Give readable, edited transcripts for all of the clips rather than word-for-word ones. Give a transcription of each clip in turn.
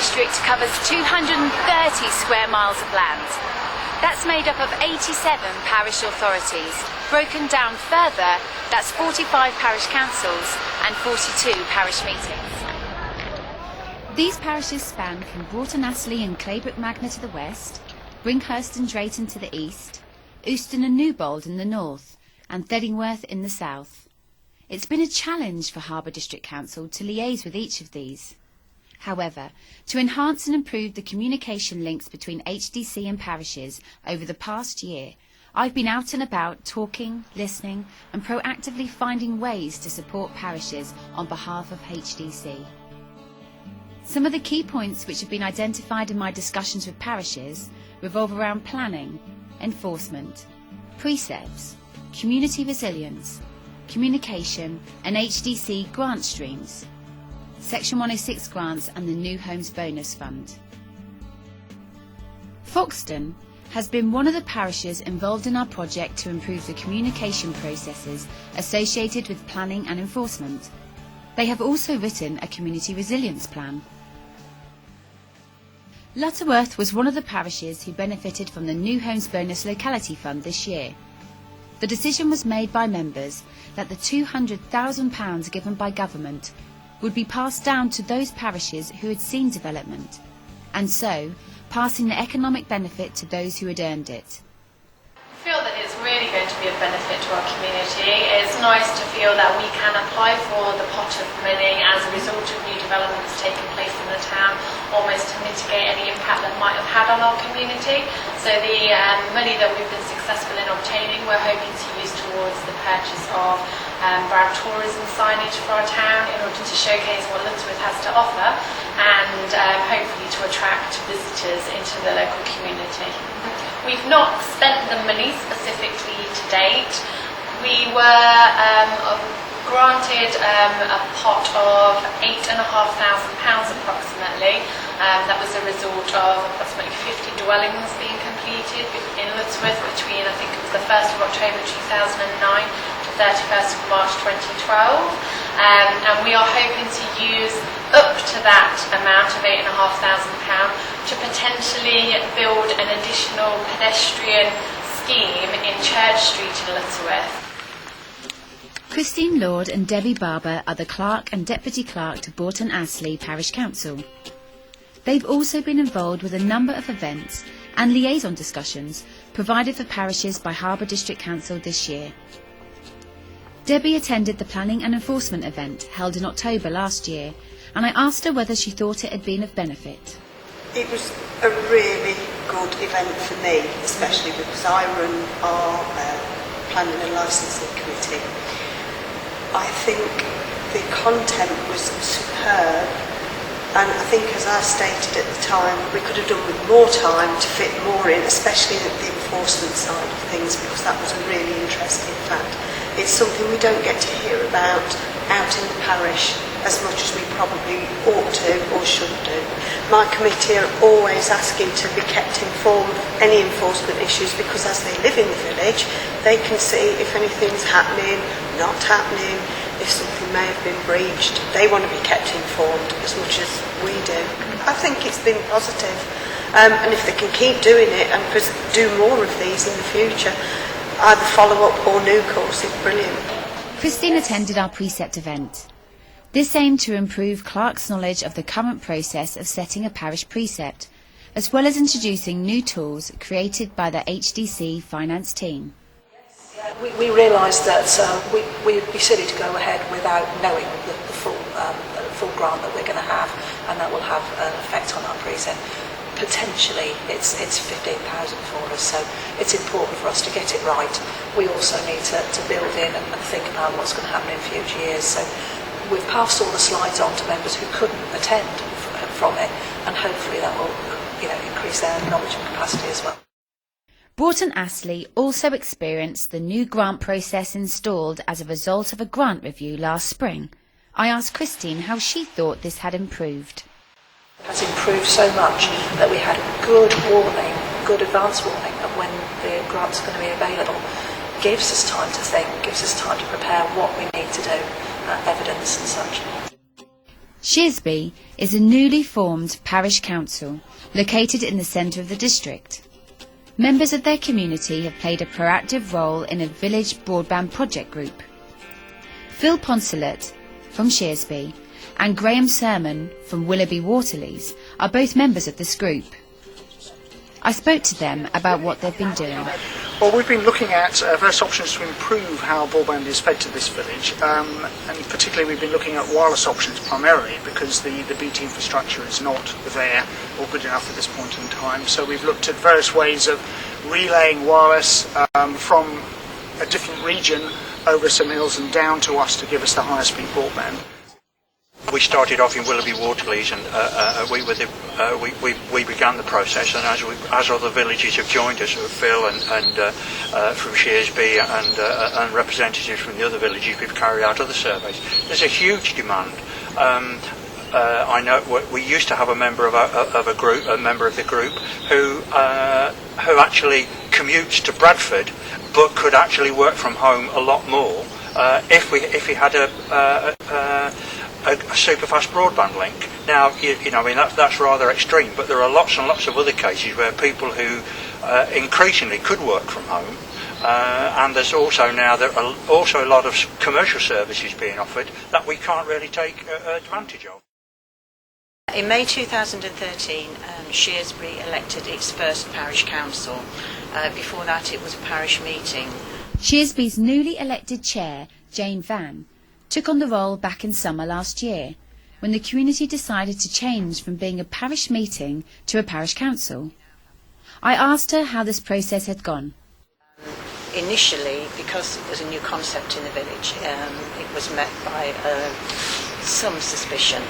district covers 230 square miles of land. That's made up of 87 parish authorities. Broken down further, that's 45 parish councils and 42 parish meetings. These parishes span from Broughton Astley and Claybrook Magna to the west, Brinkhurst and Drayton to the east, Euston and Newbold in the north, and Thedingworth in the south. It's been a challenge for Harborough District Council to liaise with each of these. However, to enhance and improve the communication links between HDC and parishes over the past year, I've been out and about talking, listening and proactively finding ways to support parishes on behalf of HDC. Some of the key points which have been identified in my discussions with parishes revolve around planning, enforcement, precepts, community resilience, communication and HDC grant streams, Section 106 grants and the New Homes Bonus Fund. Foxton has been one of the parishes involved in our project to improve the communication processes associated with planning and enforcement. They have also written a community resilience plan. Lutterworth was one of the parishes who benefited from the New Homes Bonus Locality Fund this year. The decision was made by members that the £200,000 given by government would be passed down to those parishes who had seen development, and so passing the economic benefit to those who had earned it. I feel that it's really going to be a benefit to our community. It's nice to feel that we can apply for the pot of money as a result of new developments taking place in the town, almost to mitigate any impact that might have had on our community. So the money that we've been successful in obtaining, we're hoping to use towards the purchase of our tourism signage for our town in order to showcase what Lutterworth has to offer and hopefully to attract visitors into the local community. We've not spent the money specifically to date. We were granted a pot of £8,500 approximately. That was a result of approximately 50 dwellings being completed in Lutterworth between, I think it was the 1st of October 2009 to 31st of March 2012. And we are hoping to use up to that amount of £8,500 to potentially build an additional pedestrian scheme in Church Street in Lutterworth. Christine Lord and Debbie Barber are the Clerk and Deputy Clerk to Broughton Astley Parish Council. They've also been involved with a number of events and liaison discussions provided for parishes by Harborough District Council this year. Debbie attended the planning and enforcement event held in October last year, and I asked her whether she thought it had been of benefit. It was a really good event for me, especially because I run our planning and licensing committee. I think the content was superb, and I think, as I stated at the time, we could have done with more time to fit more in, especially at the enforcement side of things, because that was a really interesting fact. It's something we don't get to hear about out in the parish as much as we probably ought to or should do. My committee are always asking to be kept informed of any enforcement issues, because as they live in the village, they can see if anything's happening, not happening, if something may have been breached. They want to be kept informed as much as we do. I think it's been positive, and if they can keep doing it and do more of these in the future, either follow-up or new courses, brilliant. Christine attended our precept event. This aimed to improve clerks' knowledge of the current process of setting a parish precept, as well as introducing new tools created by the HDC finance team. We realised that we'd be silly to go ahead without knowing the full grant that we're going to have, and that will have an effect on our precept. Potentially it's 15,000 for us, so it's important for us to get it right. We also need to build in and think about what's going to happen in future years. So we've passed all the slides on to members who couldn't attend from it, and hopefully that will increase their knowledge and capacity as well. Broughton Astley also experienced the new grant process installed as a result of a grant review last spring. I asked Christine how she thought this had improved. It has improved so much that we had good warning, good advance warning of when the grant's going to be available. Gives us time to think, gives us time to prepare what we need to do, evidence and such. Shearsby is a newly formed parish council located in the centre of the district. Members of their community have played a proactive role in a village broadband project group. Phil Poncelet from Shearsby and Graham Sermon from Willoughby Waterleys are both members of this group. I spoke to them about what they've been doing. Well, we've been looking at various options to improve how broadband is fed to this village, and particularly we've been looking at wireless options primarily because the BT infrastructure is not there or good enough at this point in time. So we've looked at various ways of relaying wireless from a different region over St Hills and down to us to give us the higher speed broadband. We started off in Willoughby Waterleys, and we began the process. And as other villages have joined us, Phil and from Shearsby and representatives from the other villages, we've carried out other surveys. There's a huge demand. I know we used to have a member of the group who actually commutes to Bradford, but could actually work from home a lot more if he had a super fast broadband link. Now, I mean that's rather extreme, but there are lots and lots of other cases where people who increasingly could work from home, and there's also now there are also a lot of commercial services being offered that we can't really take advantage of. In May 2013, Shearsby elected its first parish council. Before that, it was a parish meeting. Shearsby's newly elected chair, Jane Vann, took on the role back in summer last year, when the community decided to change from being a parish meeting to a parish council. I asked her how this process had gone. Initially, because it was a new concept in the village, it was met by some suspicion.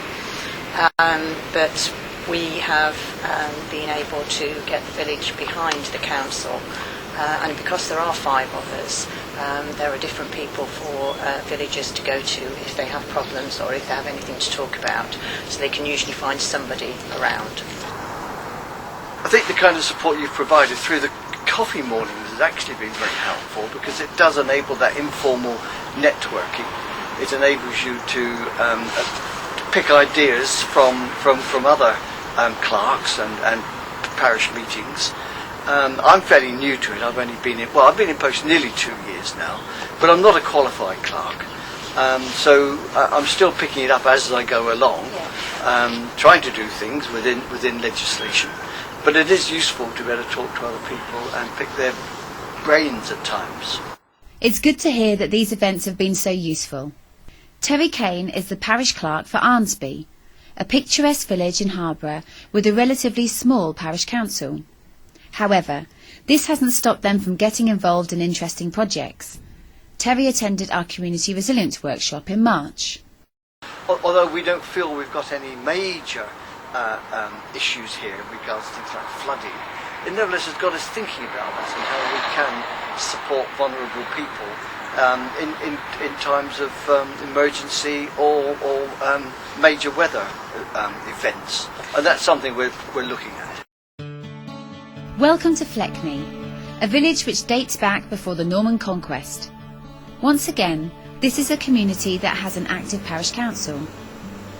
But we have been able to get the village behind the council, and because there are 5 of us, there are different people for villagers to go to if they have problems or if they have anything to talk about, so they can usually find somebody around. I think the kind of support you've provided through the coffee mornings has actually been very helpful, because it does enable that informal networking. It enables you to pick ideas from other clerks and parish meetings. I'm fairly new to it. I've been in post nearly 2 years now, but I'm not a qualified clerk. So I'm still picking it up as I go along, trying to do things within legislation. But it is useful to be able to talk to other people and pick their brains at times. It's good to hear that these events have been so useful. Terry Kane is the parish clerk for Arnsby, a picturesque village in Harborough with a relatively small parish council. However, this hasn't stopped them from getting involved in interesting projects. Terry attended our community resilience workshop in March. Although we don't feel we've got any major issues here in regards to things like flooding, it nevertheless has got us thinking about that and how we can support vulnerable people in times of emergency or major weather events, and that's something we're looking at. Welcome to Fleckney, a village which dates back before the Norman conquest. Once again, this is a community that has an active parish council.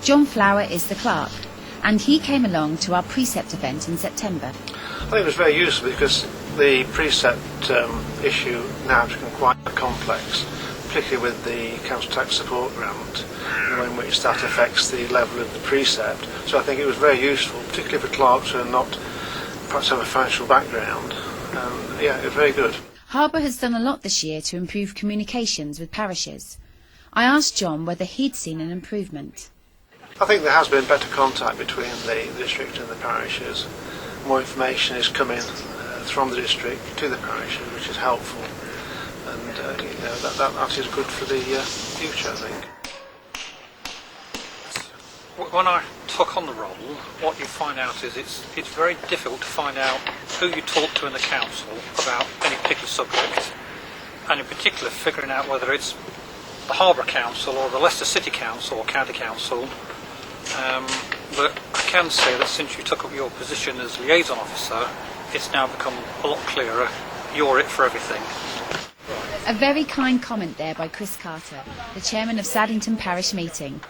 John Flower is the clerk, and he came along to our precept event in September. I think it was very useful because the precept issue now has become quite complex, particularly with the council tax support grant, the way in which that affects the level of the precept. So I think it was very useful, particularly for clerks who are not perhaps have a financial background. It was very good. Harborough has done a lot this year to improve communications with parishes. I asked John whether he'd seen an improvement. I think there has been better contact between the district and the parishes. More information is coming from the district to the parishes, which is helpful, and that is good for the future, I think. When I took on the role, what you find out is it's very difficult to find out who you talk to in the council about any particular subject, and in particular figuring out whether it's the Harborough Council or the Leicester City Council or County Council. But I can say that since you took up your position as Liaison Officer, it's now become a lot clearer. You're it for everything. A very kind comment there by Chris Carter, the chairman of Saddington Parish Meeting.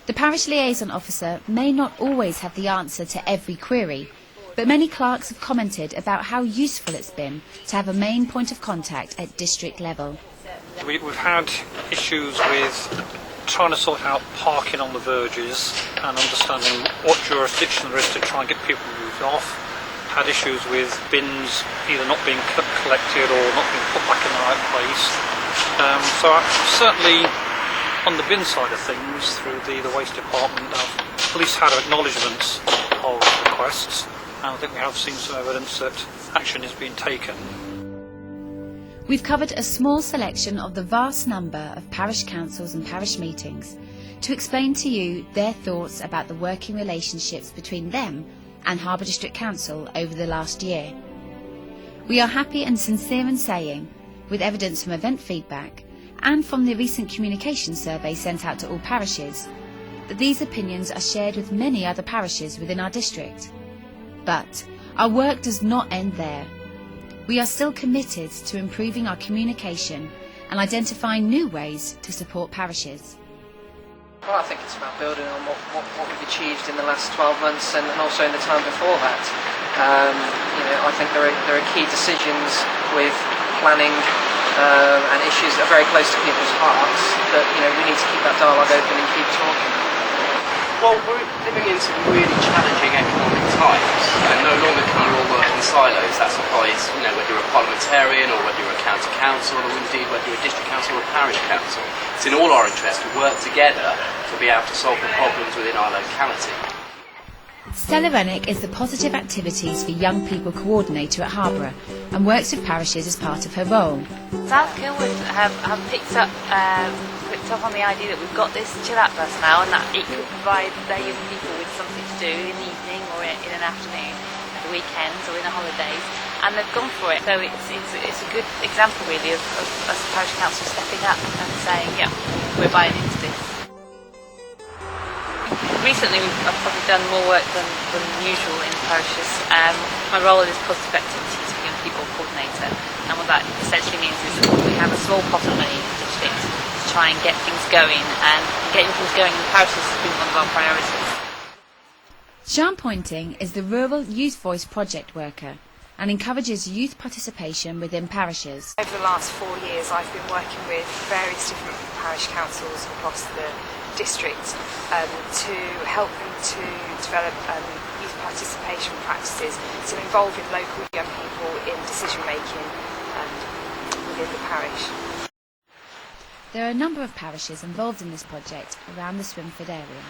The Parish Liaison Officer may not always have the answer to every query, but many clerks have commented about how useful it's been to have a main point of contact at district level. We've had issues with trying to sort out parking on the verges and understanding what jurisdiction there is to try and get people moved off. Had issues with bins either not being collected or not being put back in the right place. So certainly on the bin side of things, through the waste department, I've at least had acknowledgements of requests, and I think we have seen some evidence that action is being taken. We've covered a small selection of the vast number of parish councils and parish meetings to explain to you their thoughts about the working relationships between them and Harborough District Council over the last year. We are happy and sincere in saying, with evidence from event feedback and from the recent communication survey sent out to all parishes, that these opinions are shared with many other parishes within our district. But our work does not end there. We are still committed to improving our communication and identifying new ways to support parishes. Well, I think it's about building on what we've achieved in the last 12 months and also in the time before that. I think there are key decisions with planning and issues that are very close to people's hearts that we need to keep that dialogue open and keep talking. Well, we're living in some really challenging economic times, and no longer can you all work in silos. That applies, whether you're a parliamentarian or whether you're a county council, or indeed whether you're a district council or a parish council. It's in all our interest to work together to be able to solve the problems within our locality. Stella Rennick is the Positive Activities for Young People Coordinator at Harborough and works with parishes as part of her role. South Kilwood have picked up on the idea that we've got this chill out bus now, and that it could provide their young people with something to do in the evening or in an afternoon, at the weekends or in the holidays, and they've gone for it. So it's a good example really of us parish council stepping up and saying, yeah, we're buying into this. Recently I've probably done more work than usual in parishes. My role is Positive Activities for Young People Coordinator, and what that essentially means is that we have a small pot of money in the district to try and get things going, and getting things going in the parishes has been one of our priorities. Sian Pointing is the Rural Youth Voice project worker and encourages youth participation within parishes. Over the last 4 years I've been working with various different parish councils across the district to help them to develop youth participation practices, so involving local young people in decision making within the parish. There are a number of parishes involved in this project around the Swinford area.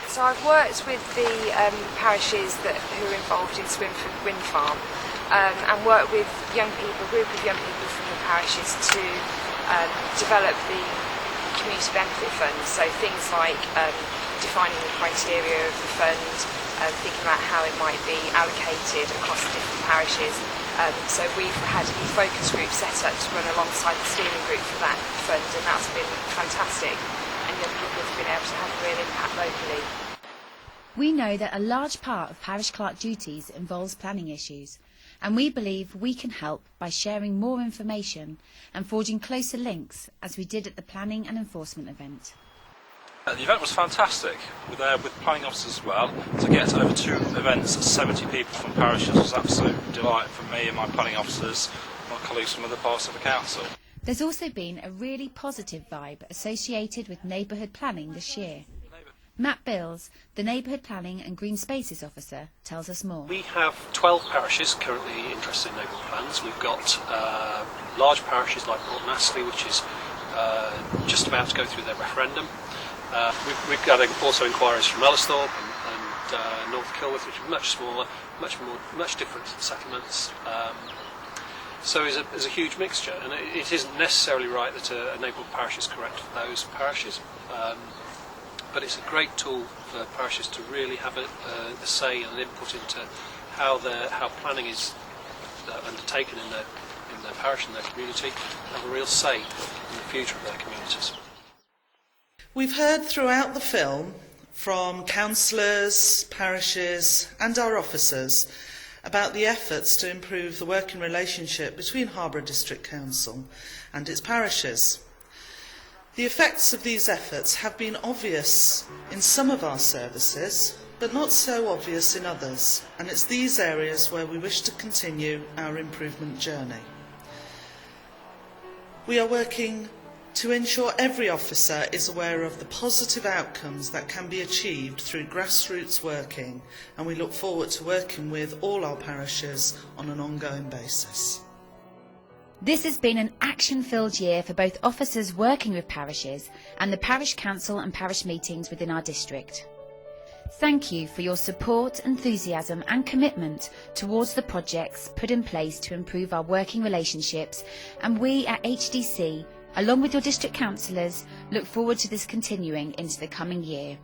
So I've worked with the parishes who are involved in Swinford Wind Farm and worked with young people, a group of young people from the parishes to develop the community benefit funds, so things like defining the criteria of the fund, thinking about how it might be allocated across the different parishes. So we've had a focus group set up to run alongside the steering group for that fund, and that's been fantastic, and young people have been able to have a real impact locally. We know that a large part of parish clerk duties involves planning issues, and we believe we can help by sharing more information and forging closer links, as we did at the planning and enforcement event. The event was fantastic. We're there with planning officers as well. To get over 2 events, 70 people from parishes was an absolute delight for me and my planning officers, my colleagues from other parts of the council. There's also been a really positive vibe associated with neighbourhood planning this year. Matt Bills, the Neighbourhood Planning and Green Spaces Officer, tells us more. We have 12 parishes currently interested in neighbourhood plans. We've got large parishes like Norton Astley, which is just about to go through their referendum. We've got also inquiries from Ellisthorpe and North Kilworth, which are much smaller, much different settlements. So there's a huge mixture, and it isn't necessarily right that a neighbourhood parish is correct for those parishes. But it's a great tool for parishes to really have a say and an input into how planning is undertaken in their parish and their community, and have a real say in the future of their communities. We've heard throughout the film from councillors, parishes and our officers about the efforts to improve the working relationship between Harborough District Council and its parishes. The effects of these efforts have been obvious in some of our services, but not so obvious in others, and it's these areas where we wish to continue our improvement journey. We are working to ensure every officer is aware of the positive outcomes that can be achieved through grassroots working, and we look forward to working with all our parishes on an ongoing basis. This has been an action-filled year for both officers working with parishes and the parish council and parish meetings within our district. Thank you for your support, enthusiasm and commitment towards the projects put in place to improve our working relationships, and we at HDC, along with your district councillors, look forward to this continuing into the coming year.